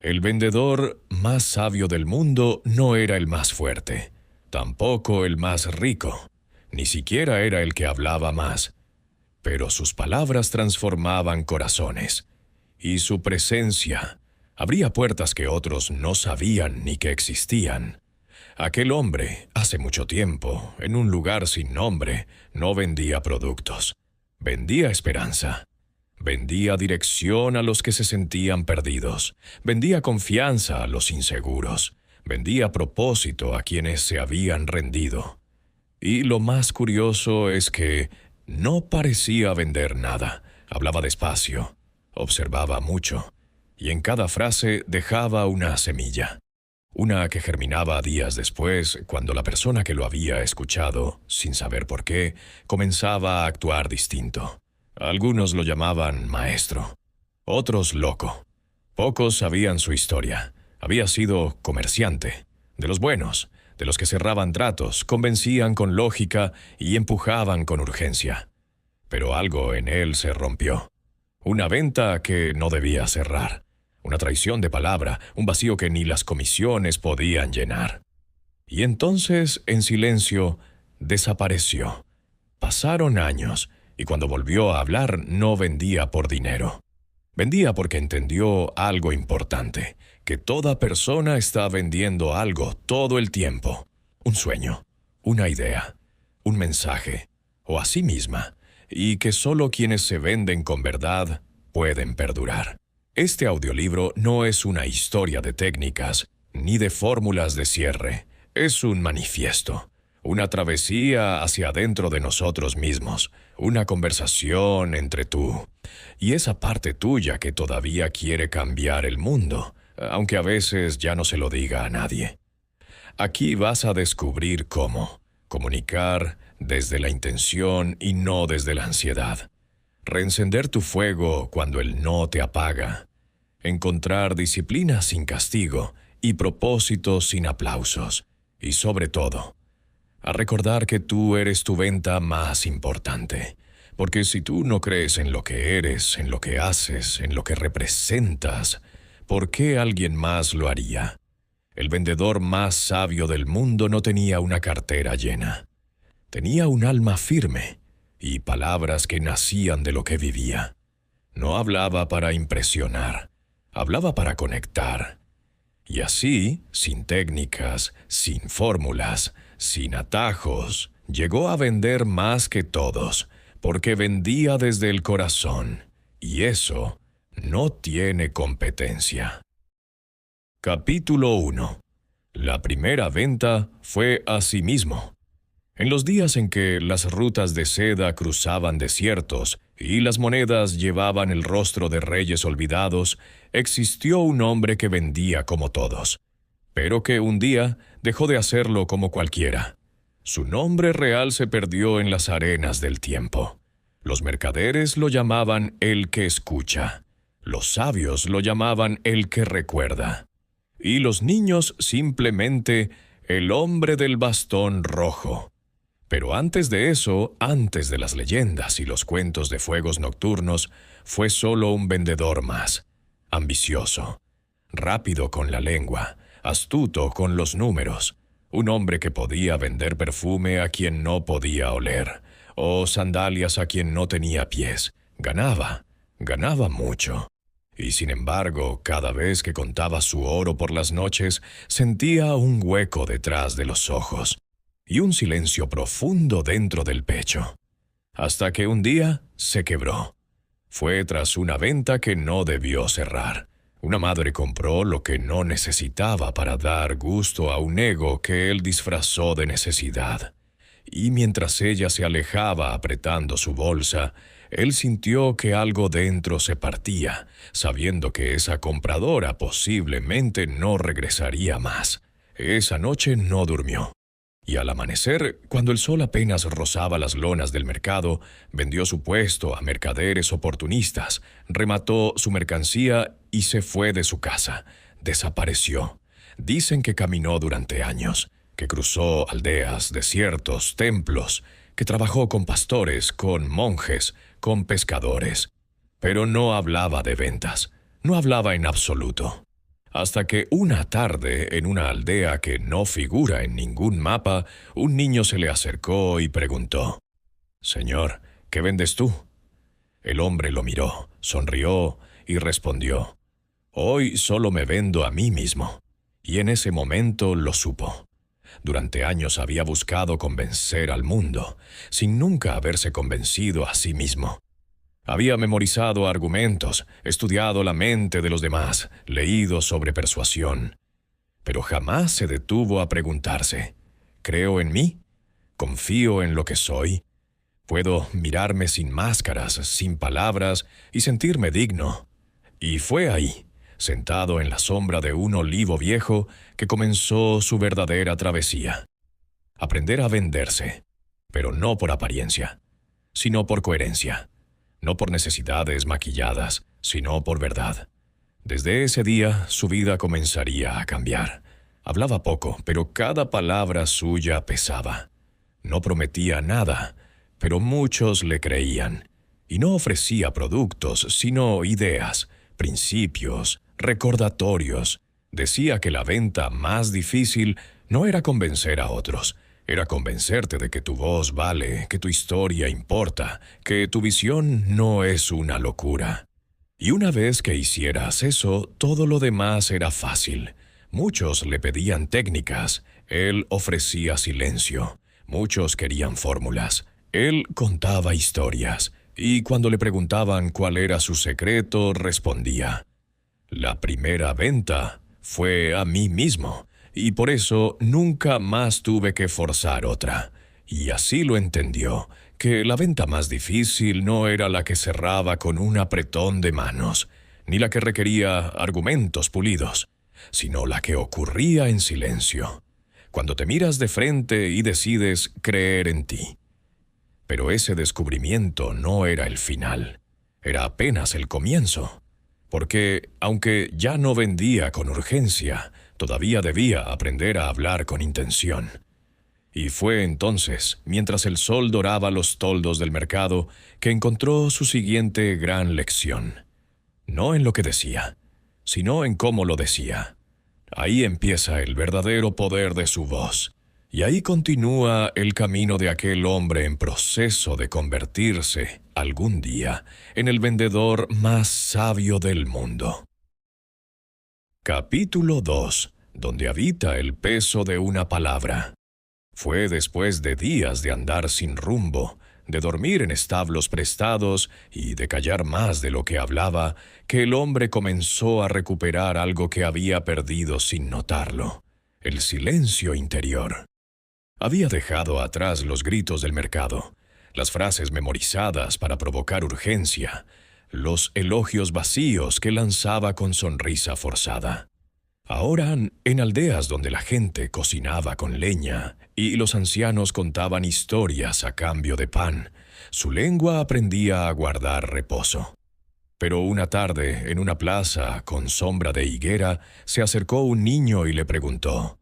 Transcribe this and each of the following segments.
El vendedor más sabio del mundo no era el más fuerte, tampoco el más rico, ni siquiera era el que hablaba más, pero sus palabras transformaban corazones, y su presencia abría puertas que otros no sabían ni que existían. Aquel hombre, hace mucho tiempo, en un lugar sin nombre, no vendía productos, vendía esperanza. Vendía dirección a los que se sentían perdidos. Vendía confianza a los inseguros. Vendía propósito a quienes se habían rendido. Y lo más curioso es que no parecía vender nada. Hablaba despacio, observaba mucho, y en cada frase dejaba una semilla. Una que germinaba días después, cuando la persona que lo había escuchado, sin saber por qué, comenzaba a actuar distinto. Algunos lo llamaban maestro, otros loco. Pocos sabían su historia. Había sido comerciante, de los buenos, de los que cerraban tratos, convencían con lógica y empujaban con urgencia. Pero algo en él se rompió. Una venta que no debía cerrar. Una traición de palabra, un vacío que ni las comisiones podían llenar. Y entonces, en silencio, desapareció. Pasaron años, y cuando volvió a hablar no vendía por dinero. Vendía porque entendió algo importante, que toda persona está vendiendo algo todo el tiempo. Un sueño, una idea, un mensaje, o a sí misma, y que solo quienes se venden con verdad pueden perdurar. Este audiolibro no es una historia de técnicas, ni de fórmulas de cierre. Es un manifiesto, una travesía hacia adentro de nosotros mismos, una conversación entre tú y esa parte tuya que todavía quiere cambiar el mundo, aunque a veces ya no se lo diga a nadie. Aquí vas a descubrir cómo comunicar desde la intención y no desde la ansiedad. Reencender tu fuego cuando el no te apaga. Encontrar disciplina sin castigo y propósitos sin aplausos. Y sobre todo, a recordar que tú eres tu venta más importante. Porque si tú no crees en lo que eres, en lo que haces, en lo que representas, ¿por qué alguien más lo haría? El vendedor más sabio del mundo no tenía una cartera llena. Tenía un alma firme y palabras que nacían de lo que vivía. No hablaba para impresionar, hablaba para conectar. Y así, sin técnicas, sin fórmulas, sin atajos, llegó a vender más que todos, porque vendía desde el corazón, y eso no tiene competencia. Capítulo 1. La primera venta fue a sí mismo. En los días en que las rutas de seda cruzaban desiertos y las monedas llevaban el rostro de reyes olvidados, existió un hombre que vendía como todos, pero que un día dejó de hacerlo como cualquiera. Su nombre real se perdió en las arenas del tiempo. Los mercaderes lo llamaban el que escucha, los sabios lo llamaban el que recuerda, y los niños simplemente el hombre del bastón rojo. Pero antes de eso, antes de las leyendas y los cuentos de fuegos nocturnos, fue solo un vendedor más, ambicioso, rápido con la lengua, astuto con los números, un hombre que podía vender perfume a quien no podía oler, o sandalias a quien no tenía pies. Ganaba mucho. Y sin embargo, cada vez que contaba su oro por las noches, sentía un hueco detrás de los ojos y un silencio profundo dentro del pecho. Hasta que un día se quebró. Fue tras una venta que no debió cerrar. Una madre compró lo que no necesitaba para dar gusto a un ego que él disfrazó de necesidad. Y mientras ella se alejaba apretando su bolsa, él sintió que algo dentro se partía, sabiendo que esa compradora posiblemente no regresaría más. Esa noche no durmió. Y al amanecer, cuando el sol apenas rozaba las lonas del mercado, vendió su puesto a mercaderes oportunistas, remató su mercancía y se fue de su casa. Desapareció. Dicen que caminó durante años, que cruzó aldeas, desiertos, templos, que trabajó con pastores, con monjes, con pescadores. Pero no hablaba de ventas, no hablaba en absoluto. Hasta que una tarde, en una aldea que no figura en ningún mapa, un niño se le acercó y preguntó: «Señor, ¿qué vendes tú?». El hombre lo miró, sonrió y respondió: «Hoy solo me vendo a mí mismo». Y en ese momento lo supo. Durante años había buscado convencer al mundo, sin nunca haberse convencido a sí mismo. Había memorizado argumentos, estudiado la mente de los demás, leído sobre persuasión. Pero jamás se detuvo a preguntarse: ¿creo en mí? ¿Confío en lo que soy? ¿Puedo mirarme sin máscaras, sin palabras y sentirme digno? Y fue ahí, sentado en la sombra de un olivo viejo, que comenzó su verdadera travesía. Aprender a venderse, pero no por apariencia, sino por coherencia. No por necesidades maquilladas, sino por verdad. Desde ese día, su vida comenzaría a cambiar. Hablaba poco, pero cada palabra suya pesaba. No prometía nada, pero muchos le creían. Y no ofrecía productos, sino ideas, principios, recordatorios. Decía que la venta más difícil no era convencer a otros, era convencerte de que tu voz vale, que tu historia importa, que tu visión no es una locura. Y una vez que hicieras eso, todo lo demás era fácil. Muchos le pedían técnicas, él ofrecía silencio. Muchos querían fórmulas, él contaba historias. Y cuando le preguntaban cuál era su secreto, respondía: «La primera venta fue a mí mismo». Y por eso nunca más tuve que forzar otra. Y así lo entendió, que la venta más difícil no era la que cerraba con un apretón de manos, ni la que requería argumentos pulidos, sino la que ocurría en silencio, cuando te miras de frente y decides creer en ti. Pero ese descubrimiento no era el final, era apenas el comienzo, porque, aunque ya no vendía con urgencia, todavía debía aprender a hablar con intención. Y fue entonces, mientras el sol doraba los toldos del mercado, que encontró su siguiente gran lección. No en lo que decía, sino en cómo lo decía. Ahí empieza el verdadero poder de su voz. Y ahí continúa el camino de aquel hombre en proceso de convertirse, algún día, en el vendedor más sabio del mundo. Capítulo 2, donde habita el peso de una palabra. Fue después de días de andar sin rumbo, de dormir en establos prestados y de callar más de lo que hablaba, que el hombre comenzó a recuperar algo que había perdido sin notarlo: el silencio interior. Había dejado atrás los gritos del mercado, las frases memorizadas para provocar urgencia, los elogios vacíos que lanzaba con sonrisa forzada. Ahora, en aldeas donde la gente cocinaba con leña y los ancianos contaban historias a cambio de pan, su lengua aprendía a guardar reposo. Pero una tarde, en una plaza con sombra de higuera, se acercó un niño y le preguntó: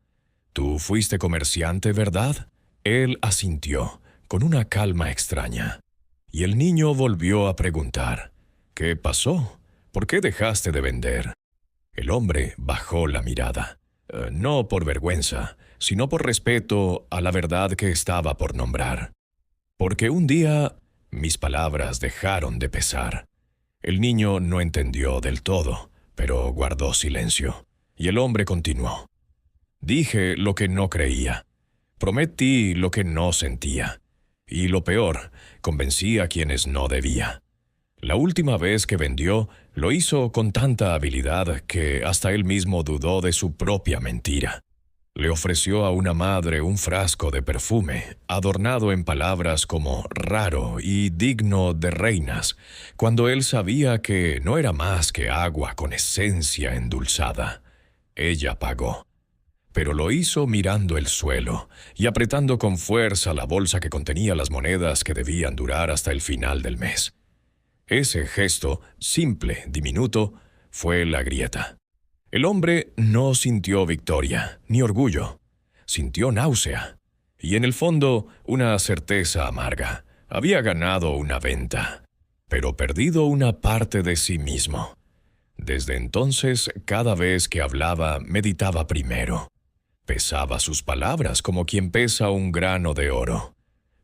«¿Tú fuiste comerciante, verdad?». Él asintió, con una calma extraña. Y el niño volvió a preguntar: «¿Qué pasó? ¿Por qué dejaste de vender?». El hombre bajó la mirada, no por vergüenza, sino por respeto a la verdad que estaba por nombrar. «Porque un día mis palabras dejaron de pesar». El niño no entendió del todo, pero guardó silencio. Y el hombre continuó: «Dije lo que no creía. Prometí lo que no sentía. Y lo peor, convencí a quienes no debía». La última vez que vendió, lo hizo con tanta habilidad que hasta él mismo dudó de su propia mentira. Le ofreció a una madre un frasco de perfume, adornado en palabras como raro y digno de reinas, cuando él sabía que no era más que agua con esencia endulzada. Ella pagó, pero lo hizo mirando el suelo y apretando con fuerza la bolsa que contenía las monedas que debían durar hasta el final del mes. Ese gesto, simple, diminuto, fue la grieta. El hombre no sintió victoria, ni orgullo. Sintió náusea. Y en el fondo, una certeza amarga. Había ganado una venta, pero perdido una parte de sí mismo. Desde entonces, cada vez que hablaba, meditaba primero. Pesaba sus palabras como quien pesa un grano de oro.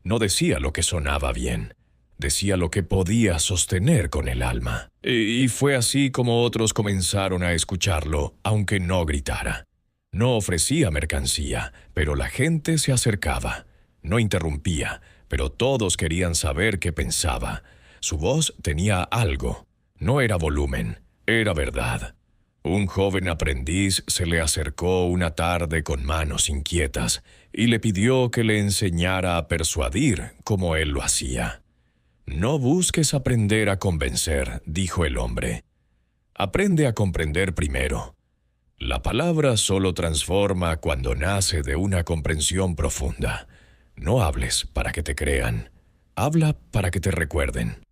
No decía lo que sonaba bien, decía lo que podía sostener con el alma. Y fue así como otros comenzaron a escucharlo, aunque no gritara. No ofrecía mercancía, pero la gente se acercaba. No interrumpía, pero todos querían saber qué pensaba. Su voz tenía algo. No era volumen, era verdad. Un joven aprendiz se le acercó una tarde con manos inquietas y le pidió que le enseñara a persuadir como él lo hacía. «No busques aprender a convencer», dijo el hombre. «Aprende a comprender primero. La palabra solo transforma cuando nace de una comprensión profunda. No hables para que te crean. Habla para que te recuerden».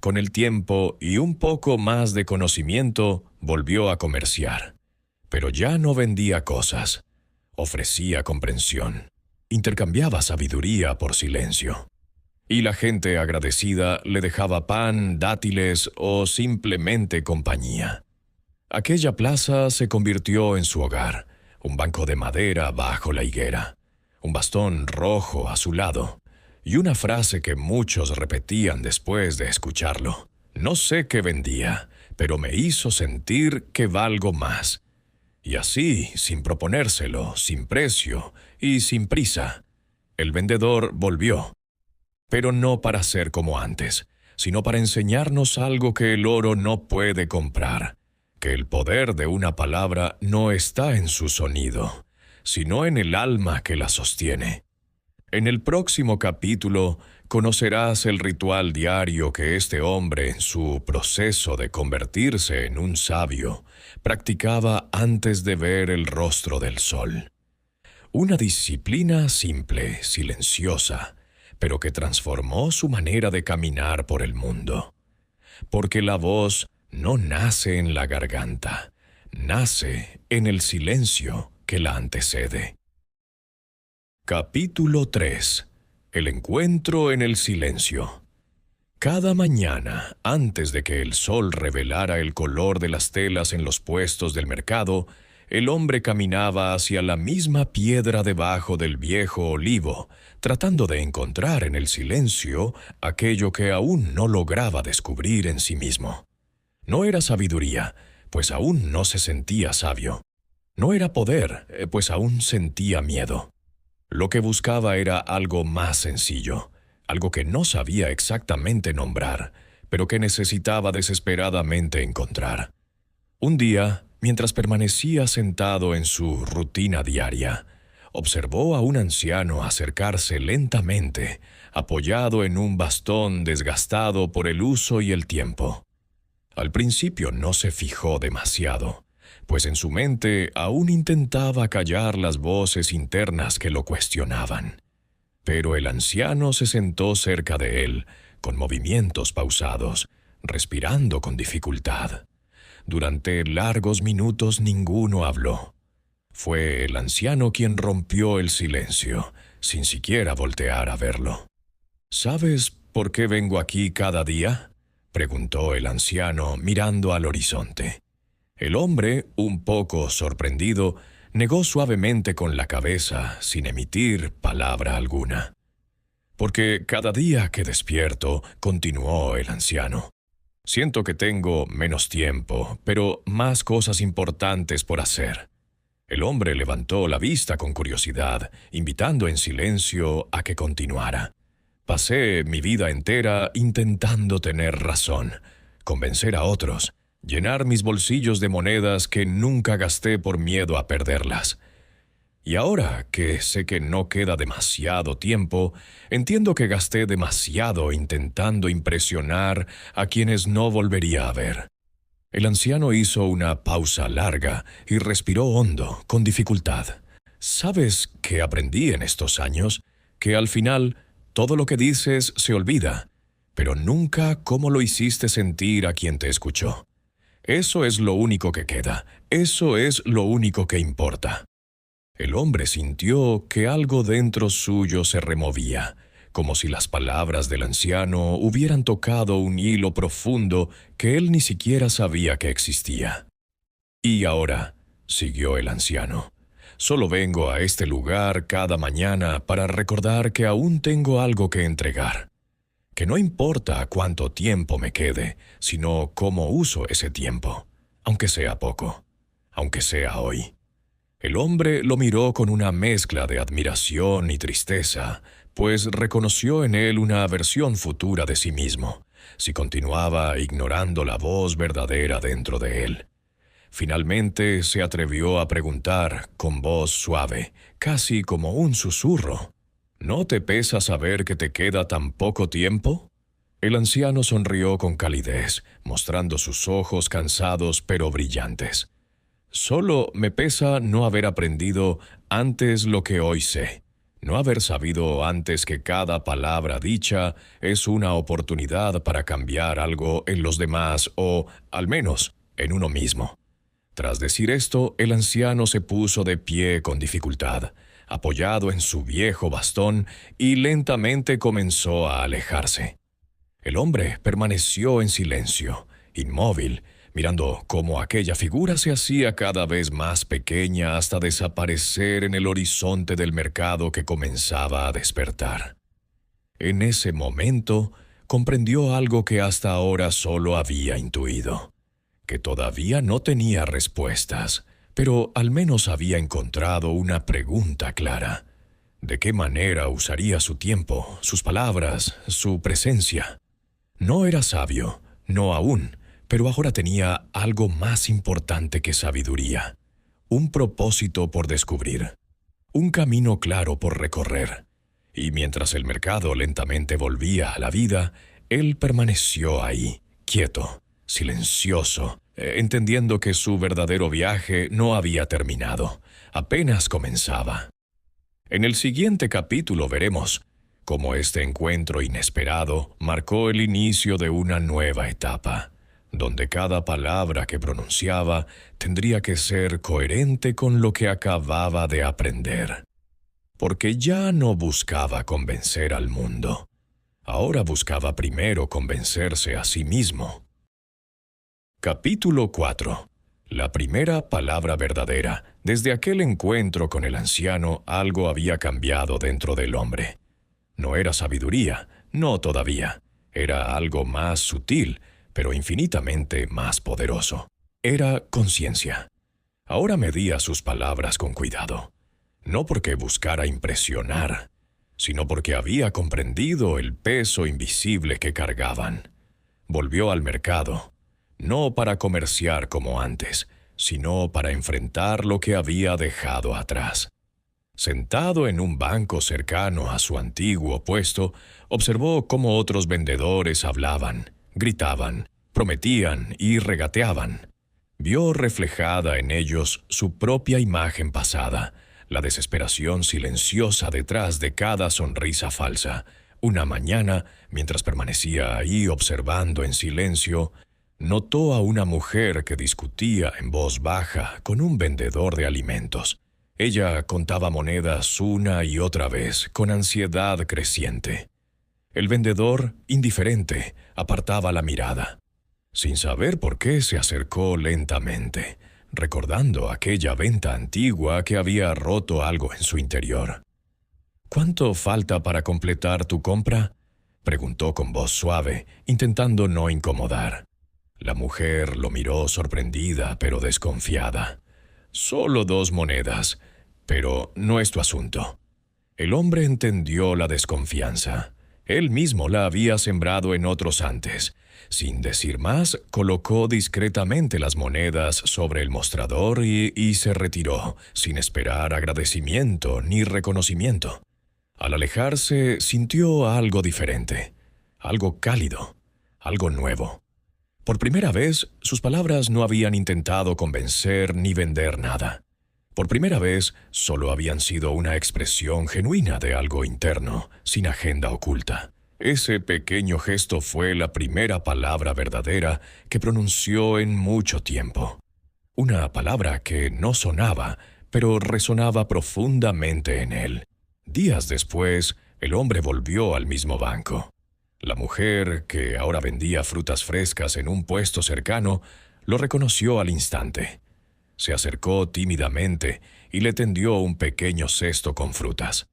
Con el tiempo y un poco más de conocimiento, volvió a comerciar. Pero ya no vendía cosas. Ofrecía comprensión. Intercambiaba sabiduría por silencio. Y la gente agradecida le dejaba pan, dátiles o simplemente compañía. Aquella plaza se convirtió en su hogar, un banco de madera bajo la higuera, un bastón rojo a su lado, y una frase que muchos repetían después de escucharlo. No sé qué vendía, pero me hizo sentir que valgo más. Y así, sin proponérselo, sin precio y sin prisa, el vendedor volvió. Pero no para ser como antes, sino para enseñarnos algo que el oro no puede comprar, que el poder de una palabra no está en su sonido, sino en el alma que la sostiene. En el próximo capítulo conocerás el ritual diario que este hombre, en su proceso de convertirse en un sabio, practicaba antes de ver el rostro del sol. Una disciplina simple, silenciosa, pero que transformó su manera de caminar por el mundo. Porque la voz no nace en la garganta, nace en el silencio que la antecede. Capítulo 3. El encuentro en el silencio. Cada mañana, antes de que el sol revelara el color de las telas en los puestos del mercado, el hombre caminaba hacia la misma piedra debajo del viejo olivo, tratando de encontrar en el silencio aquello que aún no lograba descubrir en sí mismo. No era sabiduría, pues aún no se sentía sabio. No era poder, pues aún sentía miedo. Lo que buscaba era algo más sencillo, algo que no sabía exactamente nombrar, pero que necesitaba desesperadamente encontrar. Un día, mientras permanecía sentado en su rutina diaria, observó a un anciano acercarse lentamente, apoyado en un bastón desgastado por el uso y el tiempo. Al principio no se fijó demasiado, pues en su mente aún intentaba callar las voces internas que lo cuestionaban. Pero el anciano se sentó cerca de él, con movimientos pausados, respirando con dificultad. Durante largos minutos ninguno habló. Fue el anciano quien rompió el silencio, sin siquiera voltear a verlo. «¿Sabes por qué vengo aquí cada día?», preguntó el anciano mirando al horizonte. El hombre, un poco sorprendido, negó suavemente con la cabeza, sin emitir palabra alguna. «Porque cada día que despierto», continuó el anciano, «siento que tengo menos tiempo, pero más cosas importantes por hacer». El hombre levantó la vista con curiosidad, invitando en silencio a que continuara. «Pasé mi vida entera intentando tener razón, convencer a otros, llenar mis bolsillos de monedas que nunca gasté por miedo a perderlas. Y ahora que sé que no queda demasiado tiempo, entiendo que gasté demasiado intentando impresionar a quienes no volvería a ver». El anciano hizo una pausa larga y respiró hondo, con dificultad. «¿Sabes qué aprendí en estos años? Que al final todo lo que dices se olvida, pero nunca cómo lo hiciste sentir a quien te escuchó. Eso es lo único que queda, eso es lo único que importa». El hombre sintió que algo dentro suyo se removía, como si las palabras del anciano hubieran tocado un hilo profundo que él ni siquiera sabía que existía. «Y ahora», siguió el anciano, «solo vengo a este lugar cada mañana para recordar que aún tengo algo que entregar. Que no importa cuánto tiempo me quede, sino cómo uso ese tiempo, aunque sea poco, aunque sea hoy». El hombre lo miró con una mezcla de admiración y tristeza, pues reconoció en él una versión futura de sí mismo, si continuaba ignorando la voz verdadera dentro de él. Finalmente se atrevió a preguntar con voz suave, casi como un susurro: «¿No te pesa saber que te queda tan poco tiempo?». El anciano sonrió con calidez, mostrando sus ojos cansados pero brillantes. «Solo me pesa no haber aprendido antes lo que hoy sé, no haber sabido antes que cada palabra dicha es una oportunidad para cambiar algo en los demás o, al menos, en uno mismo». Tras decir esto, el anciano se puso de pie con dificultad, apoyado en su viejo bastón, y lentamente comenzó a alejarse. El hombre permaneció en silencio, inmóvil, mirando cómo aquella figura se hacía cada vez más pequeña hasta desaparecer en el horizonte del mercado que comenzaba a despertar. En ese momento, comprendió algo que hasta ahora solo había intuido: que todavía no tenía respuestas, pero al menos había encontrado una pregunta clara. ¿De qué manera usaría su tiempo, sus palabras, su presencia? No era sabio, no aún, pero ahora tenía algo más importante que sabiduría: un propósito por descubrir, un camino claro por recorrer. Y mientras el mercado lentamente volvía a la vida, él permaneció ahí, quieto, silencioso, entendiendo que su verdadero viaje no había terminado, apenas comenzaba. En el siguiente capítulo veremos cómo este encuentro inesperado marcó el inicio de una nueva etapa, donde cada palabra que pronunciaba tendría que ser coherente con lo que acababa de aprender. Porque ya no buscaba convencer al mundo. Ahora buscaba primero convencerse a sí mismo. Capítulo 4. La primera palabra verdadera. Desde aquel encuentro con el anciano, algo había cambiado dentro del hombre. No era sabiduría, no todavía. Era algo más sutil, pero infinitamente más poderoso. Era conciencia. Ahora medía sus palabras con cuidado. No porque buscara impresionar, sino porque había comprendido el peso invisible que cargaban. Volvió al mercado, no para comerciar como antes, sino para enfrentar lo que había dejado atrás. Sentado en un banco cercano a su antiguo puesto, observó cómo otros vendedores hablaban, gritaban, prometían y regateaban. Vio reflejada en ellos su propia imagen pasada, la desesperación silenciosa detrás de cada sonrisa falsa. Una mañana, mientras permanecía ahí observando en silencio, notó a una mujer que discutía en voz baja con un vendedor de alimentos. Ella contaba monedas una y otra vez, con ansiedad creciente. El vendedor, indiferente, apartaba la mirada. Sin saber por qué, se acercó lentamente, recordando aquella venta antigua que había roto algo en su interior. «¿Cuánto falta para completar tu compra?», preguntó con voz suave, intentando no incomodar. La mujer lo miró sorprendida pero desconfiada. «Solo 2 monedas, pero no es tu asunto». El hombre entendió la desconfianza. Él mismo la había sembrado en otros antes. Sin decir más, colocó discretamente las monedas sobre el mostrador y se retiró, sin esperar agradecimiento ni reconocimiento. Al alejarse, sintió algo diferente, algo cálido, algo nuevo. Por primera vez, sus palabras no habían intentado convencer ni vender nada. Por primera vez, solo habían sido una expresión genuina de algo interno, sin agenda oculta. Ese pequeño gesto fue la primera palabra verdadera que pronunció en mucho tiempo. Una palabra que no sonaba, pero resonaba profundamente en él. Días después, El hombre volvió al mismo banco. La mujer, que ahora vendía frutas frescas en un puesto cercano, lo reconoció al instante. Se acercó tímidamente y le tendió un pequeño cesto con frutas.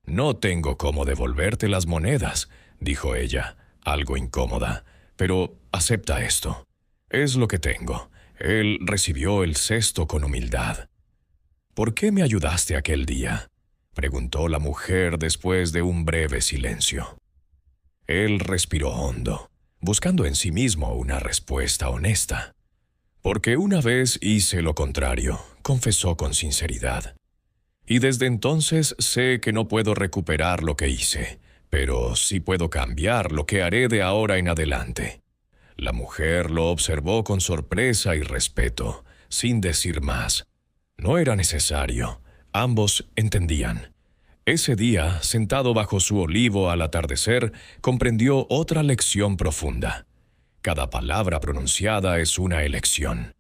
«No tengo cómo devolverte las monedas», dijo ella, algo incómoda, «pero acepta esto. Es lo que tengo». Él recibió el cesto con humildad. «¿Por qué me ayudaste aquel día?», preguntó la mujer después de un breve silencio. Él respiró hondo, buscando en sí mismo una respuesta honesta. «Porque una vez hice lo contrario», confesó con sinceridad. «Y desde entonces sé que no puedo recuperar lo que hice, pero sí puedo cambiar lo que haré de ahora en adelante». La mujer lo observó con sorpresa y respeto, sin decir más. No era necesario. Ambos entendían. Ese día, sentado bajo su olivo al atardecer, comprendió otra lección profunda. Cada palabra pronunciada es una elección.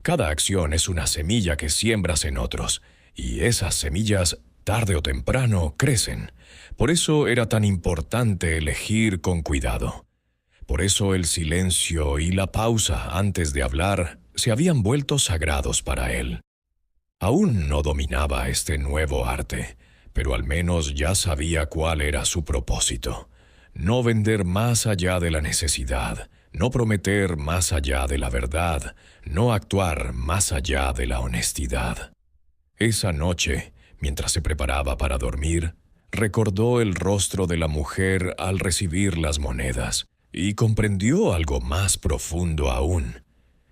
Cada acción es una semilla que siembras en otros, y esas semillas, tarde o temprano, crecen. Por eso era tan importante elegir con cuidado. Por eso el silencio y la pausa antes de hablar se habían vuelto sagrados para él. Aún no dominaba este nuevo arte, pero al menos ya sabía cuál era su propósito. No vender más allá de la necesidad, no prometer más allá de la verdad, no actuar más allá de la honestidad. Esa noche, mientras se preparaba para dormir, recordó el rostro de la mujer al recibir las monedas y comprendió algo más profundo aún,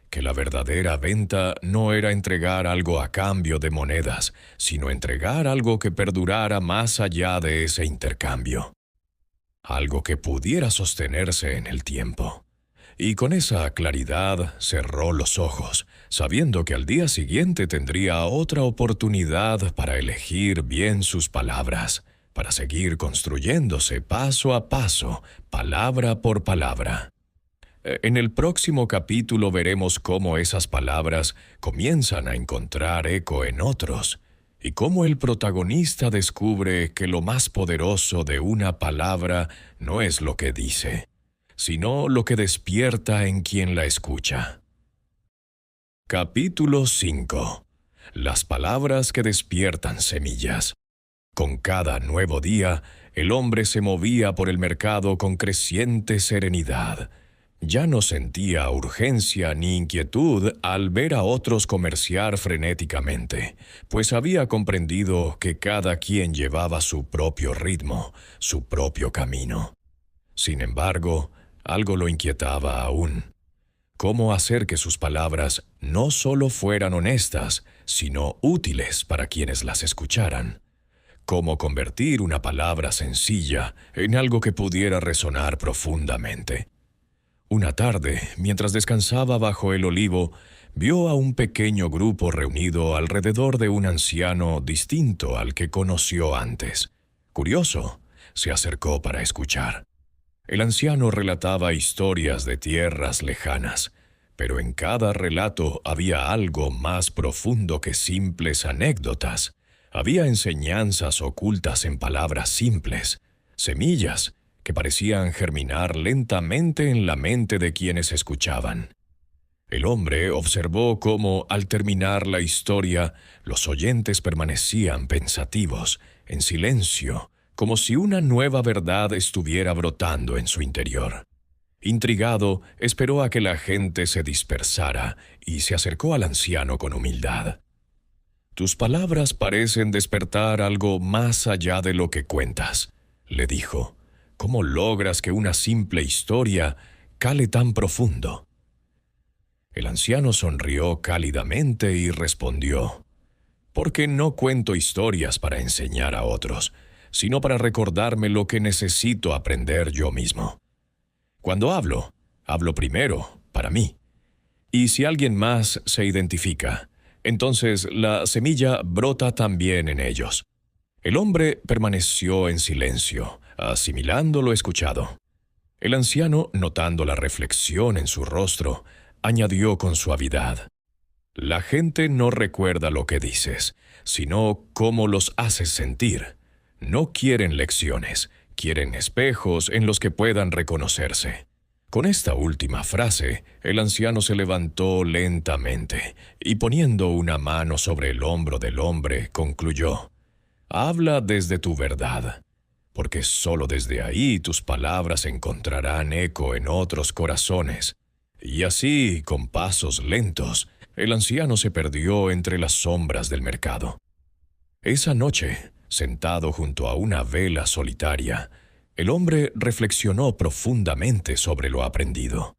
que la verdadera venta no era entregar algo a cambio de monedas, sino entregar algo que perdurara más allá de ese intercambio. Algo que pudiera sostenerse en el tiempo. Y con esa claridad cerró los ojos, sabiendo que al día siguiente tendría otra oportunidad para elegir bien sus palabras, para seguir construyéndose paso a paso, palabra por palabra. En el próximo capítulo veremos cómo esas palabras comienzan a encontrar eco en otros, y cómo el protagonista descubre que lo más poderoso de una palabra no es lo que dice, sino lo que despierta en quien la escucha. Capítulo 5. Las palabras que despiertan semillas. Con cada nuevo día, el hombre se movía por el mercado con creciente serenidad. Ya no sentía urgencia ni inquietud al ver a otros comerciar frenéticamente, pues había comprendido que cada quien llevaba su propio ritmo, su propio camino. Sin embargo, algo lo inquietaba aún. ¿Cómo hacer que sus palabras no solo fueran honestas, sino útiles para quienes las escucharan? ¿Cómo convertir una palabra sencilla en algo que pudiera resonar profundamente? Una tarde, mientras descansaba bajo el olivo, vio a un pequeño grupo reunido alrededor de un anciano distinto al que conoció antes. Curioso, se acercó para escuchar. El anciano relataba historias de tierras lejanas, pero en cada relato había algo más profundo que simples anécdotas. Había enseñanzas ocultas en palabras simples, semillas que parecían germinar lentamente en la mente de quienes escuchaban. El hombre observó cómo, al terminar la historia, los oyentes permanecían pensativos, en silencio, como si una nueva verdad estuviera brotando en su interior. Intrigado, esperó a que la gente se dispersara y se acercó al anciano con humildad. «Tus palabras parecen despertar algo más allá de lo que cuentas», le dijo. «¿Cómo logras que una simple historia cale tan profundo?» El anciano sonrió cálidamente y respondió: «Porque no cuento historias para enseñar a otros, sino para recordarme lo que necesito aprender yo mismo. Cuando hablo primero para mí. Y si alguien más se identifica, entonces la semilla brota también en ellos». El hombre permaneció en silencio, asimilando lo escuchado. El anciano, notando la reflexión en su rostro, añadió con suavidad: «La gente no recuerda lo que dices, sino cómo los haces sentir. No quieren lecciones, quieren espejos en los que puedan reconocerse. Con esta última frase, el anciano se levantó lentamente y poniendo una mano sobre el hombro del hombre, concluyó: «Habla desde tu verdad, porque sólo desde ahí tus palabras encontrarán eco en otros corazones». Y así, con pasos lentos, el anciano se perdió entre las sombras del mercado. Esa noche, sentado junto a una vela solitaria, el hombre reflexionó profundamente sobre lo aprendido.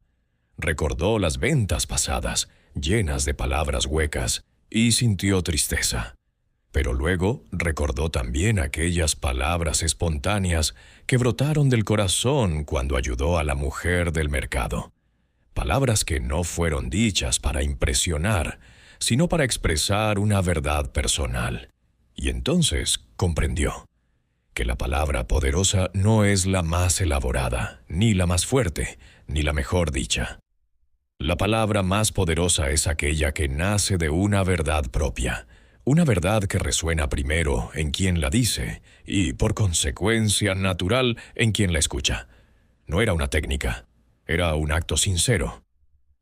Recordó las ventas pasadas, llenas de palabras huecas, y sintió tristeza. Pero luego recordó también aquellas palabras espontáneas que brotaron del corazón cuando ayudó a la mujer del mercado. Palabras que no fueron dichas para impresionar, sino para expresar una verdad personal. Y entonces comprendió que la palabra poderosa no es la más elaborada, ni la más fuerte, ni la mejor dicha. La palabra más poderosa es aquella que nace de una verdad propia, una verdad que resuena primero en quien la dice y, por consecuencia natural, en quien la escucha. No era una técnica, era un acto sincero.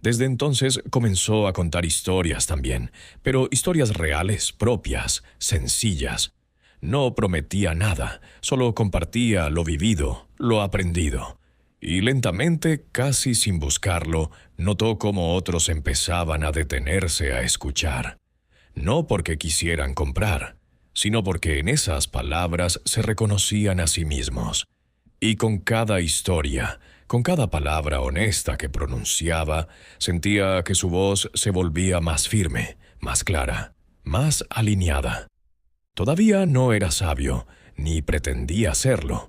Desde entonces comenzó a contar historias también, pero historias reales, propias, sencillas. No prometía nada, solo compartía lo vivido, lo aprendido. Y lentamente, casi sin buscarlo, notó cómo otros empezaban a detenerse a escuchar. No porque quisieran comprar, sino porque en esas palabras se reconocían a sí mismos. Y con cada historia, con cada palabra honesta que pronunciaba, sentía que su voz se volvía más firme, más clara, más alineada. Todavía no era sabio, ni pretendía serlo.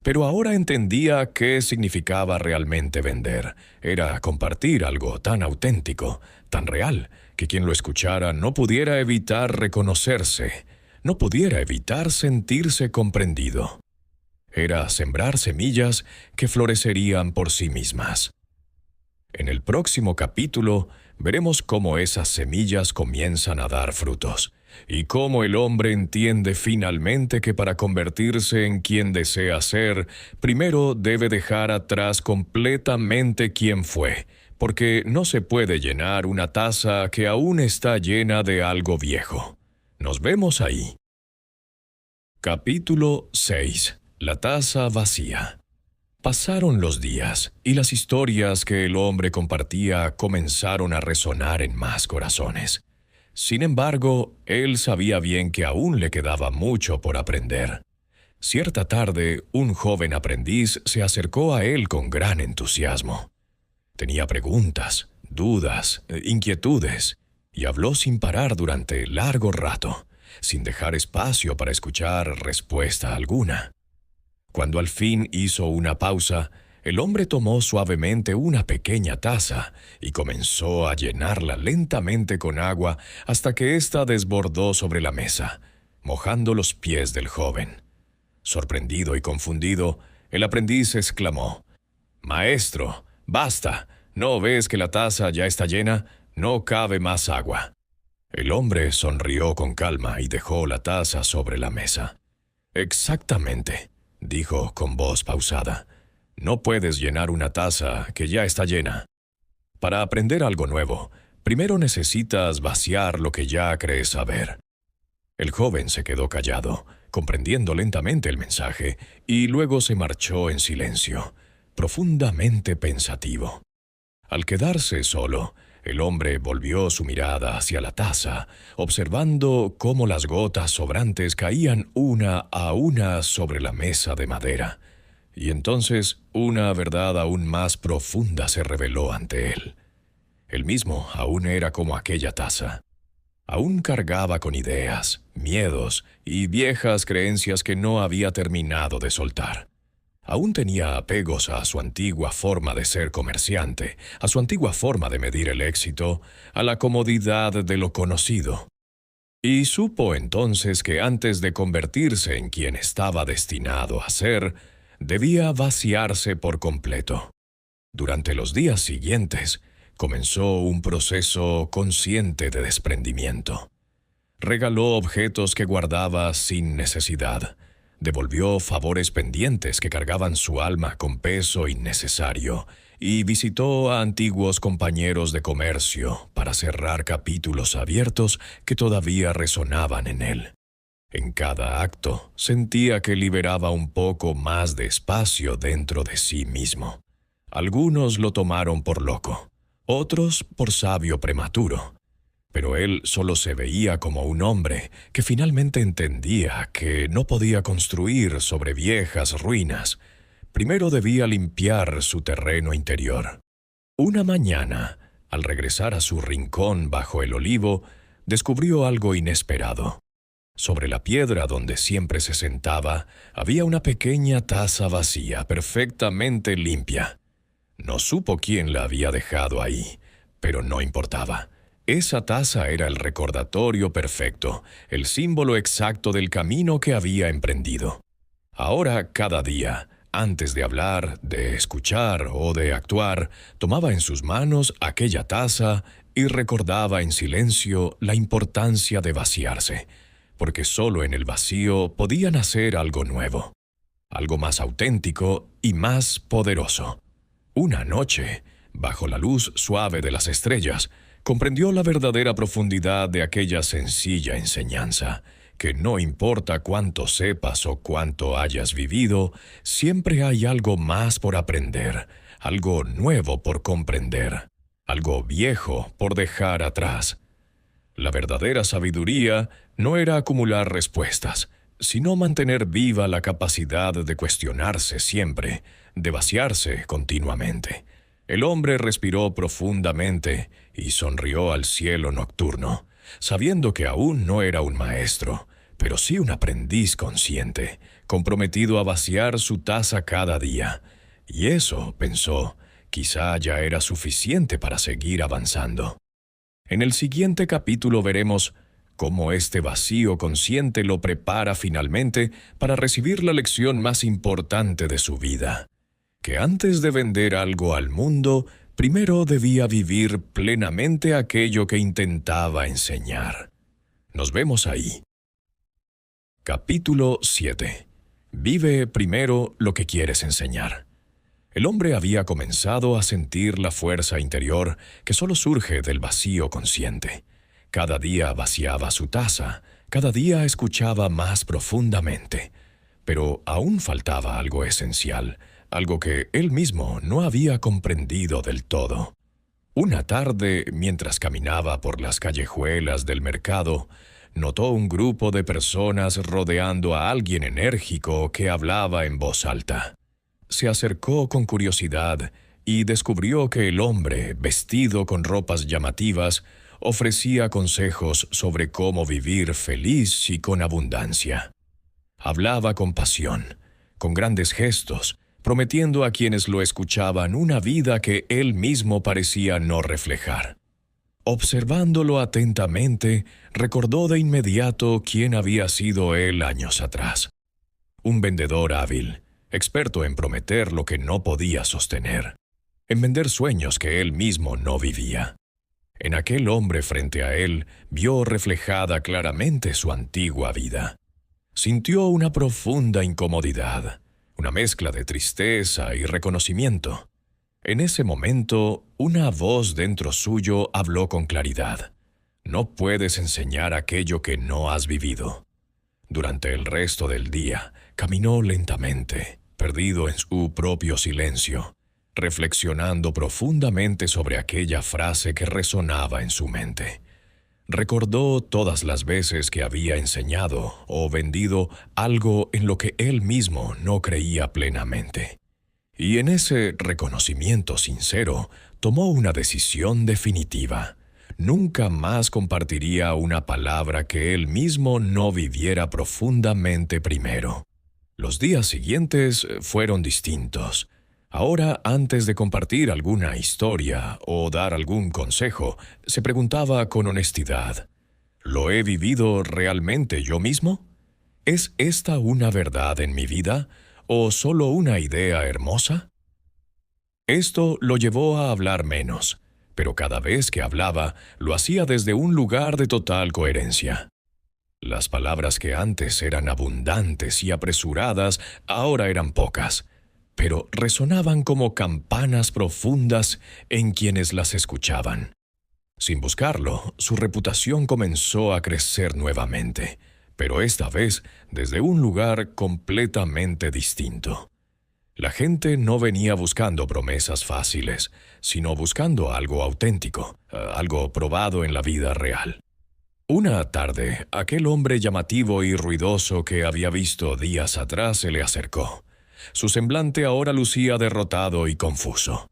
Pero ahora entendía qué significaba realmente vender. Era compartir algo tan auténtico, tan real, que quien lo escuchara no pudiera evitar reconocerse, no pudiera evitar sentirse comprendido. Era sembrar semillas que florecerían por sí mismas. En el próximo capítulo veremos cómo esas semillas comienzan a dar frutos y cómo el hombre entiende finalmente que para convertirse en quien desea ser, primero debe dejar atrás completamente quien fue, porque no se puede llenar una taza que aún está llena de algo viejo. Nos vemos ahí. Capítulo 6. La taza vacía. Pasaron los días, y las historias que el hombre compartía comenzaron a resonar en más corazones. Sin embargo, él sabía bien que aún le quedaba mucho por aprender. Cierta tarde, un joven aprendiz se acercó a él con gran entusiasmo. Tenía preguntas, dudas, inquietudes, y habló sin parar durante largo rato, sin dejar espacio para escuchar respuesta alguna. Cuando al fin hizo una pausa, el hombre tomó suavemente una pequeña taza y comenzó a llenarla lentamente con agua hasta que ésta desbordó sobre la mesa, mojando los pies del joven. Sorprendido y confundido, el aprendiz exclamó: «Maestro, basta, ¿no ves que la taza ya está llena? No cabe más agua». El hombre sonrió con calma y dejó la taza sobre la mesa. «Exactamente», dijo con voz pausada. «No puedes llenar una taza que ya está llena. Para aprender algo nuevo, primero necesitas vaciar lo que ya crees saber». El joven se quedó callado, comprendiendo lentamente el mensaje, y luego se marchó en silencio, profundamente pensativo. Al quedarse solo, el hombre volvió su mirada hacia la taza, observando cómo las gotas sobrantes caían una a una sobre la mesa de madera. Y entonces una verdad aún más profunda se reveló ante él. Él mismo aún era como aquella taza. Aún cargaba con ideas, miedos y viejas creencias que no había terminado de soltar. Aún tenía apegos a su antigua forma de ser comerciante, a su antigua forma de medir el éxito, a la comodidad de lo conocido. Y supo entonces que antes de convertirse en quien estaba destinado a ser, debía vaciarse por completo. Durante los días siguientes, comenzó un proceso consciente de desprendimiento. Regaló objetos que guardaba sin necesidad. devolvió favores pendientes que cargaban su alma con peso innecesario y visitó a antiguos compañeros de comercio para cerrar capítulos abiertos que todavía resonaban en él. En cada acto sentía que liberaba un poco más de espacio dentro de sí mismo. Algunos lo tomaron por loco, otros por sabio prematuro. Pero él solo se veía como un hombre que finalmente entendía que no podía construir sobre viejas ruinas. Primero debía limpiar su terreno interior. Una mañana, al regresar a su rincón bajo el olivo, descubrió algo inesperado. Sobre la piedra donde siempre se sentaba, había una pequeña taza vacía, perfectamente limpia. No supo quién la había dejado ahí, pero no importaba. Esa taza era el recordatorio perfecto, el símbolo exacto del camino que había emprendido. Ahora, cada día, antes de hablar, de escuchar o de actuar, tomaba en sus manos aquella taza y recordaba en silencio la importancia de vaciarse, porque solo en el vacío podía nacer algo nuevo, algo más auténtico y más poderoso. Una noche, bajo la luz suave de las estrellas, comprendió la verdadera profundidad de aquella sencilla enseñanza, que no importa cuánto sepas o cuánto hayas vivido, siempre hay algo más por aprender, algo nuevo por comprender, algo viejo por dejar atrás. La verdadera sabiduría no era acumular respuestas, sino mantener viva la capacidad de cuestionarse siempre, de vaciarse continuamente. El hombre respiró profundamente y sonrió al cielo nocturno, sabiendo que aún no era un maestro, pero sí un aprendiz consciente, comprometido a vaciar su taza cada día. Y eso, pensó, quizá ya era suficiente para seguir avanzando. En el siguiente capítulo veremos cómo este vacío consciente lo prepara finalmente para recibir la lección más importante de su vida, que antes de vender algo al mundo, primero debía vivir plenamente aquello que intentaba enseñar. Nos vemos ahí. Capítulo 7. Vive primero lo que quieres enseñar. El hombre había comenzado a sentir la fuerza interior que solo surge del vacío consciente. Cada día vaciaba su taza, cada día escuchaba más profundamente. Pero aún faltaba algo esencial, algo que él mismo no había comprendido del todo. Una tarde, mientras caminaba por las callejuelas del mercado, notó un grupo de personas rodeando a alguien enérgico que hablaba en voz alta. Se acercó con curiosidad y descubrió que el hombre, vestido con ropas llamativas, ofrecía consejos sobre cómo vivir feliz y con abundancia. Hablaba con pasión, con grandes gestos, prometiendo a quienes lo escuchaban una vida que él mismo parecía no reflejar. Observándolo atentamente, recordó de inmediato quién había sido él años atrás. Un vendedor hábil, experto en prometer lo que no podía sostener, en vender sueños que él mismo no vivía. En aquel hombre frente a él vio reflejada claramente su antigua vida. Sintió una profunda incomodidad, una mezcla de tristeza y reconocimiento. En ese momento, una voz dentro suyo habló con claridad. No puedes enseñar aquello que no has vivido. Durante el resto del día, caminó lentamente, perdido en su propio silencio, reflexionando profundamente sobre aquella frase que resonaba en su mente. Recordó todas las veces que había enseñado o vendido algo en lo que él mismo no creía plenamente. Y en ese reconocimiento sincero, tomó una decisión definitiva. Nunca más compartiría una palabra que él mismo no viviera profundamente primero. Los días siguientes fueron distintos. Ahora, antes de compartir alguna historia o dar algún consejo, se preguntaba con honestidad: ¿lo he vivido realmente yo mismo? ¿Es esta una verdad en mi vida o solo una idea hermosa? Esto lo llevó a hablar menos, pero cada vez que hablaba, lo hacía desde un lugar de total coherencia. Las palabras que antes eran abundantes y apresuradas ahora eran pocas, pero resonaban como campanas profundas en quienes las escuchaban. Sin buscarlo, su reputación comenzó a crecer nuevamente, pero esta vez desde un lugar completamente distinto. La gente no venía buscando promesas fáciles, sino buscando algo auténtico, algo probado en la vida real. Una tarde, aquel hombre llamativo y ruidoso que había visto días atrás se le acercó. Su semblante ahora lucía derrotado y confuso.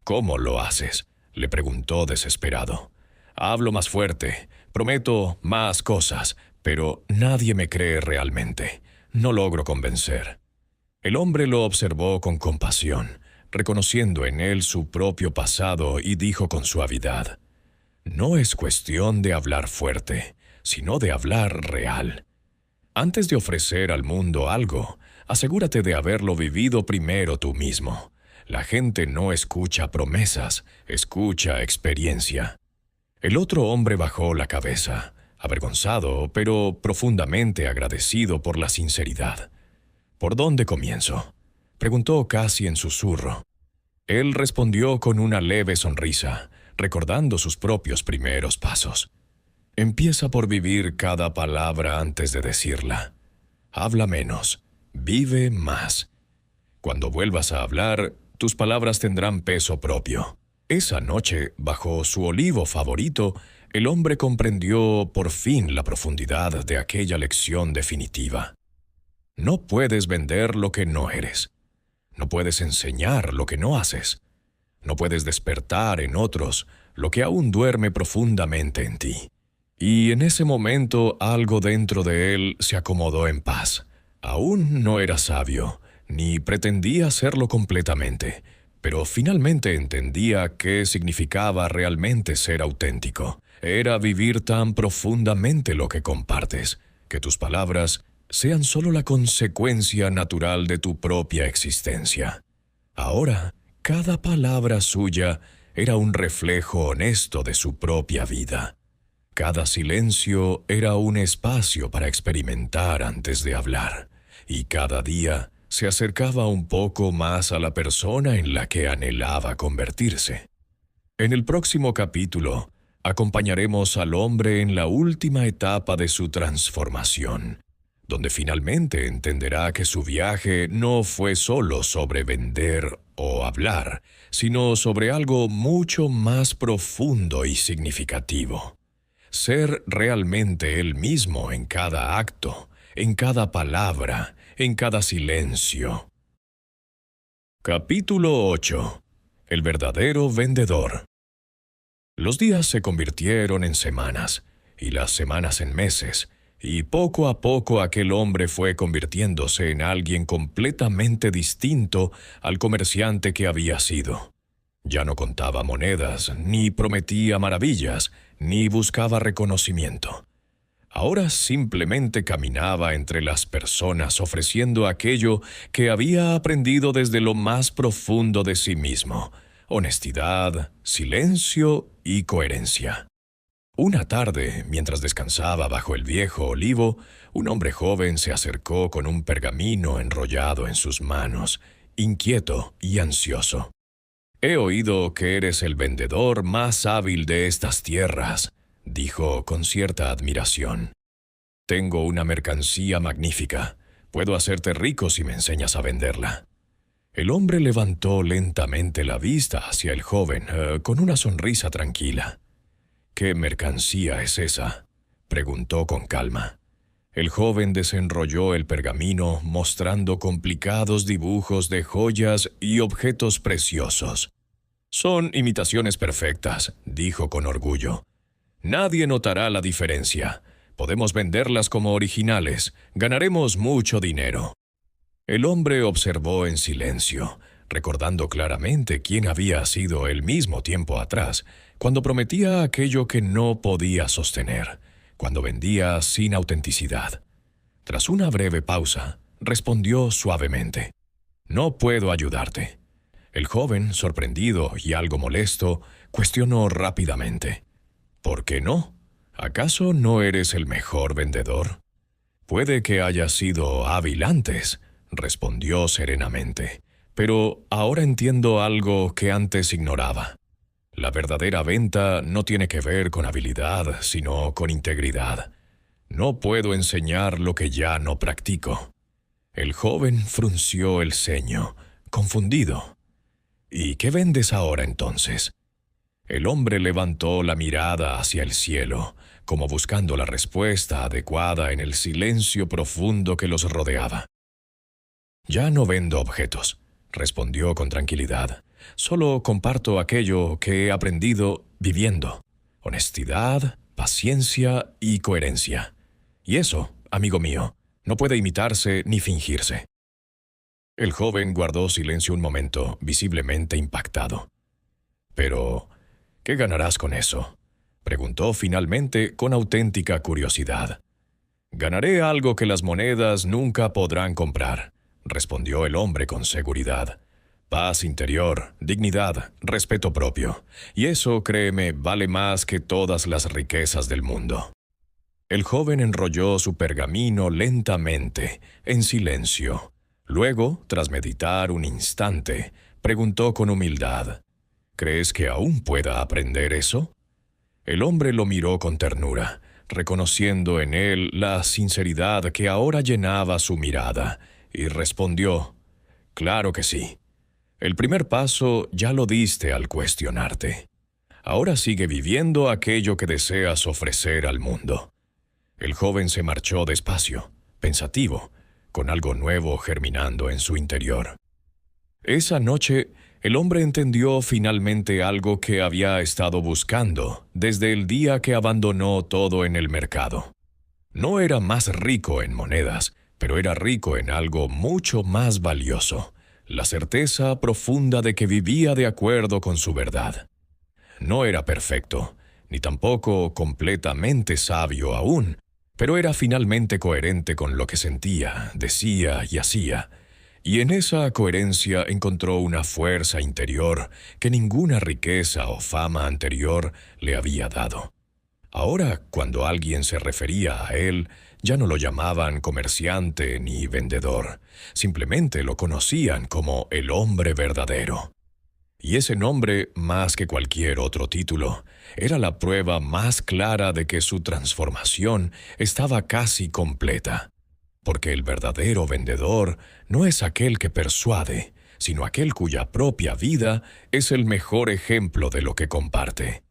«¿Cómo lo haces?», le preguntó desesperado. «Hablo más fuerte, prometo más cosas, pero nadie me cree realmente. No logro convencer». El hombre lo observó con compasión, reconociendo en él su propio pasado, y dijo con suavidad: «No es cuestión de hablar fuerte, sino de hablar real. Antes de ofrecer al mundo algo, asegúrate de haberlo vivido primero tú mismo. La gente no escucha promesas, escucha experiencia». El otro hombre bajó la cabeza, avergonzado, pero profundamente agradecido por la sinceridad. «¿Por dónde comienzo?», preguntó casi en susurro. Él respondió con una leve sonrisa, recordando sus propios primeros pasos. «Empieza por vivir cada palabra antes de decirla. Habla menos, vive más. Cuando vuelvas a hablar, tus palabras tendrán peso propio». Esa noche, bajo su olivo favorito, el hombre comprendió por fin la profundidad de aquella lección definitiva. No puedes vender lo que no eres. No puedes enseñar lo que no haces. No puedes despertar en otros lo que aún duerme profundamente en ti. Y en ese momento algo dentro de él se acomodó en paz. Aún no era sabio, ni pretendía serlo completamente, pero finalmente entendía qué significaba realmente ser auténtico. Era vivir tan profundamente lo que compartes, que tus palabras sean solo la consecuencia natural de tu propia existencia. Ahora, cada palabra suya era un reflejo honesto de su propia vida. Cada silencio era un espacio para experimentar antes de hablar, y cada día se acercaba un poco más a la persona en la que anhelaba convertirse. En el próximo capítulo, acompañaremos al hombre en la última etapa de su transformación, donde finalmente entenderá que su viaje no fue solo sobre vender o hablar, sino sobre algo mucho más profundo y significativo. Ser realmente él mismo en cada acto, en cada palabra, en cada silencio. Capítulo 8. El verdadero vendedor. Los días se convirtieron en semanas, y las semanas en meses, y poco a poco aquel hombre fue convirtiéndose en alguien completamente distinto al comerciante que había sido. Ya no contaba monedas, ni prometía maravillas, ni buscaba reconocimiento. Ahora simplemente caminaba entre las personas ofreciendo aquello que había aprendido desde lo más profundo de sí mismo: honestidad, silencio y coherencia. Una tarde, mientras descansaba bajo el viejo olivo, un hombre joven se acercó con un pergamino enrollado en sus manos, inquieto y ansioso. «He oído que eres el vendedor más hábil de estas tierras», dijo con cierta admiración. «Tengo una mercancía magnífica. Puedo hacerte rico si me enseñas a venderla». El hombre levantó lentamente la vista hacia el joven, con una sonrisa tranquila. «¿Qué mercancía es esa?», preguntó con calma. El joven desenrolló el pergamino mostrando complicados dibujos de joyas y objetos preciosos. «Son imitaciones perfectas», dijo con orgullo. «Nadie notará la diferencia. Podemos venderlas como originales. Ganaremos mucho dinero». El hombre observó en silencio, recordando claramente quién había sido él mismo tiempo atrás, cuando prometía aquello que no podía sostener, cuando vendía sin autenticidad. Tras una breve pausa, respondió suavemente: «No puedo ayudarte». El joven, sorprendido y algo molesto, cuestionó rápidamente: «¿Por qué no? ¿Acaso no eres el mejor vendedor? Puede que hayas sido hábil antes, respondió serenamente, pero ahora entiendo algo que antes ignoraba. La verdadera venta no tiene que ver con habilidad, sino con integridad. No puedo enseñar lo que ya no practico. El joven frunció el ceño, confundido. ¿Y qué vendes ahora entonces? El hombre levantó la mirada hacia el cielo, como buscando la respuesta adecuada en el silencio profundo que los rodeaba. Ya no vendo objetos, respondió con tranquilidad. Solo comparto aquello que he aprendido viviendo. Honestidad, paciencia y coherencia. Y eso, amigo mío, no puede imitarse ni fingirse. El joven guardó silencio un momento, visiblemente impactado. Pero, ¿qué ganarás con eso?, preguntó finalmente con auténtica curiosidad. Ganaré algo que las monedas nunca podrán comprar, respondió el hombre con seguridad. Paz interior, dignidad, respeto propio. Y eso, créeme, vale más que todas las riquezas del mundo. El joven enrolló su pergamino lentamente, en silencio. Luego, tras meditar un instante, preguntó con humildad: ¿Crees que aún pueda aprender eso? El hombre lo miró con ternura, reconociendo en él la sinceridad que ahora llenaba su mirada, y respondió: Claro que sí. El primer paso ya lo diste al cuestionarte. Ahora sigue viviendo aquello que deseas ofrecer al mundo. El joven se marchó despacio, pensativo, con algo nuevo germinando en su interior. Esa noche, el hombre entendió finalmente algo que había estado buscando desde el día que abandonó todo en el mercado. No era más rico en monedas, pero era rico en algo mucho más valioso: la certeza profunda de que vivía de acuerdo con su verdad. No era perfecto, ni tampoco completamente sabio aún, pero era finalmente coherente con lo que sentía, decía y hacía, y en esa coherencia encontró una fuerza interior que ninguna riqueza o fama anterior le había dado. Ahora, cuando alguien se refería a él, ya no lo llamaban comerciante ni vendedor, simplemente lo conocían como el hombre verdadero. Y ese nombre, más que cualquier otro título, era la prueba más clara de que su transformación estaba casi completa. Porque el verdadero vendedor no es aquel que persuade, sino aquel cuya propia vida es el mejor ejemplo de lo que comparte.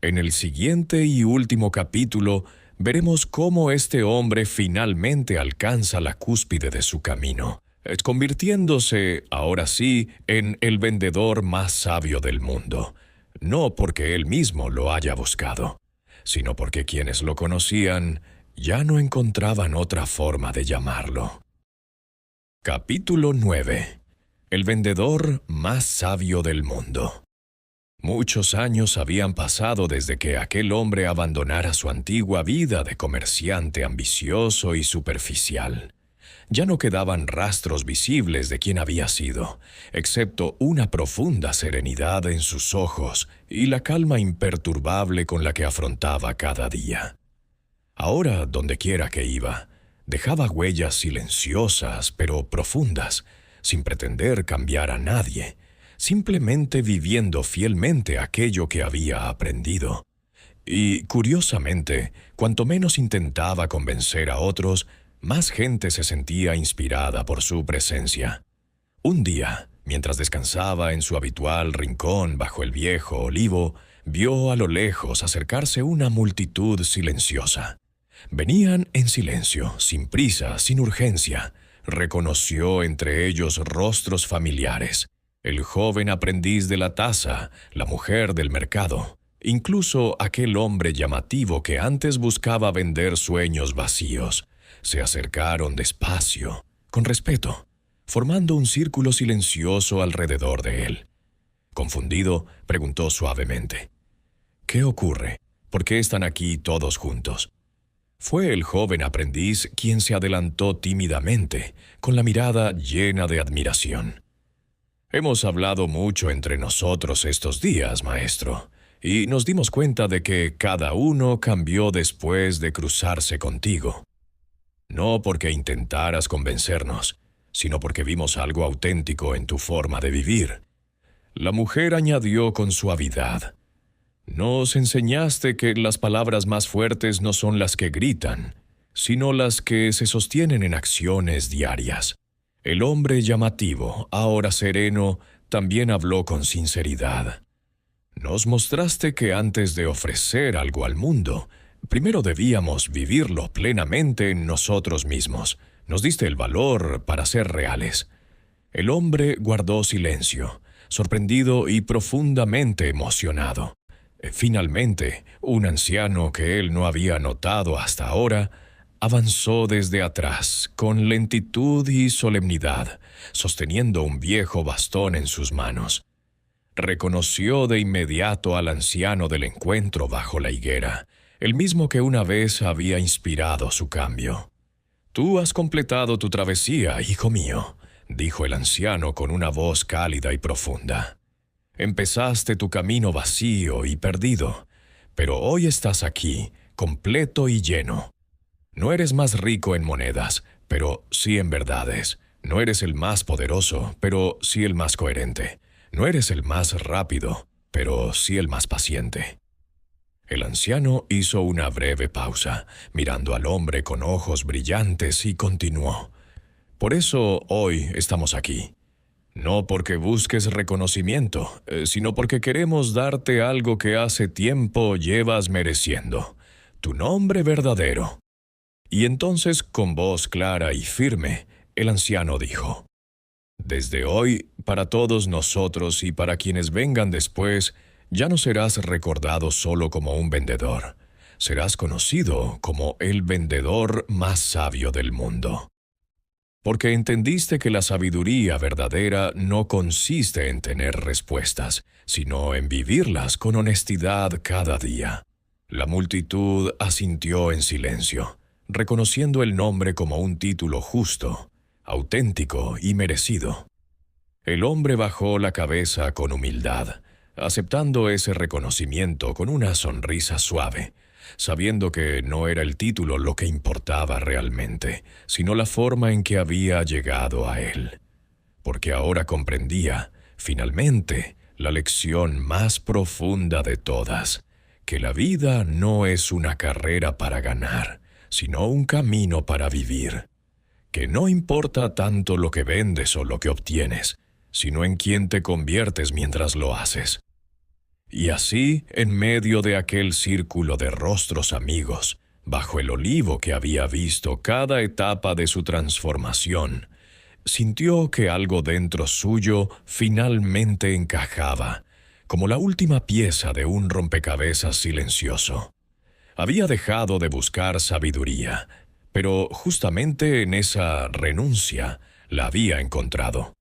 En el siguiente y último capítulo veremos cómo este hombre finalmente alcanza la cúspide de su camino, convirtiéndose, ahora sí, en el vendedor más sabio del mundo, no porque él mismo lo haya buscado, sino porque quienes lo conocían ya no encontraban otra forma de llamarlo. Capítulo 9. El vendedor más sabio del mundo. Muchos años habían pasado desde que aquel hombre abandonara su antigua vida de comerciante ambicioso y superficial. Ya no quedaban rastros visibles de quién había sido, excepto una profunda serenidad en sus ojos y la calma imperturbable con la que afrontaba cada día. Ahora, dondequiera que iba, dejaba huellas silenciosas pero profundas, sin pretender cambiar a nadie, simplemente viviendo fielmente aquello que había aprendido. Y, curiosamente, cuanto menos intentaba convencer a otros, más gente se sentía inspirada por su presencia. Un día, mientras descansaba en su habitual rincón bajo el viejo olivo, vio a lo lejos acercarse una multitud silenciosa. Venían en silencio, sin prisa, sin urgencia. Reconoció entre ellos rostros familiares: el joven aprendiz de la taza, la mujer del mercado, incluso aquel hombre llamativo que antes buscaba vender sueños vacíos. Se acercaron despacio, con respeto, formando un círculo silencioso alrededor de él. Confundido, preguntó suavemente: ¿Qué ocurre? ¿Por qué están aquí todos juntos? Fue el joven aprendiz quien se adelantó tímidamente, con la mirada llena de admiración. Hemos hablado mucho entre nosotros estos días, maestro, y nos dimos cuenta de que cada uno cambió después de cruzarse contigo. No porque intentaras convencernos, sino porque vimos algo auténtico en tu forma de vivir. La mujer añadió con suavidad: nos enseñaste que las palabras más fuertes no son las que gritan, sino las que se sostienen en acciones diarias. El hombre llamativo, ahora sereno, también habló con sinceridad. Nos mostraste que antes de ofrecer algo al mundo, primero debíamos vivirlo plenamente en nosotros mismos. Nos diste el valor para ser reales. El hombre guardó silencio, sorprendido y profundamente emocionado. Finalmente, un anciano que él no había notado hasta ahora, avanzó desde atrás, con lentitud y solemnidad, sosteniendo un viejo bastón en sus manos. Reconoció de inmediato al anciano del encuentro bajo la higuera, el mismo que una vez había inspirado su cambio. «Tú has completado tu travesía, hijo mío», dijo el anciano con una voz cálida y profunda. «Empezaste tu camino vacío y perdido, pero hoy estás aquí, completo y lleno. No eres más rico en monedas, pero sí en verdades. No eres el más poderoso, pero sí el más coherente. No eres el más rápido, pero sí el más paciente». El anciano hizo una breve pausa, mirando al hombre con ojos brillantes, y continuó: «Por eso hoy estamos aquí. No porque busques reconocimiento, sino porque queremos darte algo que hace tiempo llevas mereciendo: tu nombre verdadero». Y entonces, con voz clara y firme, el anciano dijo: «Desde hoy, para todos nosotros y para quienes vengan después, ya no serás recordado solo como un vendedor. Serás conocido como el vendedor más sabio del mundo. Porque entendiste que la sabiduría verdadera no consiste en tener respuestas, sino en vivirlas con honestidad cada día». La multitud asintió en silencio, reconociendo el nombre como un título justo, auténtico y merecido. El hombre bajó la cabeza con humildad, aceptando ese reconocimiento con una sonrisa suave, sabiendo que no era el título lo que importaba realmente, sino la forma en que había llegado a él. Porque ahora comprendía, finalmente, la lección más profunda de todas: que la vida no es una carrera para ganar, sino un camino para vivir. Que no importa tanto lo que vendes o lo que obtienes, sino en quién te conviertes mientras lo haces. Y así, en medio de aquel círculo de rostros amigos, bajo el olivo que había visto cada etapa de su transformación, sintió que algo dentro suyo finalmente encajaba, como la última pieza de un rompecabezas silencioso. Había dejado de buscar sabiduría, pero justamente en esa renuncia la había encontrado.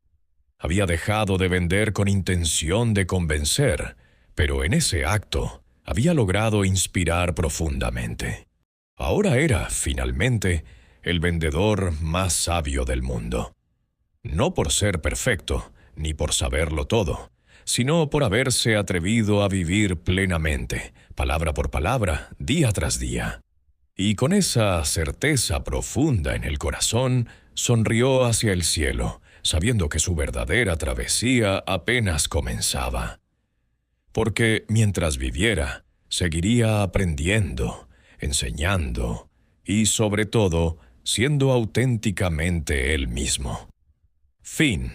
Había dejado de vender con intención de convencer, pero en ese acto había logrado inspirar profundamente. Ahora era, finalmente, el vendedor más sabio del mundo. No por ser perfecto, ni por saberlo todo, sino por haberse atrevido a vivir plenamente, palabra por palabra, día tras día. Y con esa certeza profunda en el corazón, sonrió hacia el cielo, sabiendo que su verdadera travesía apenas comenzaba. Porque mientras viviera, seguiría aprendiendo, enseñando y, sobre todo, siendo auténticamente él mismo. Fin.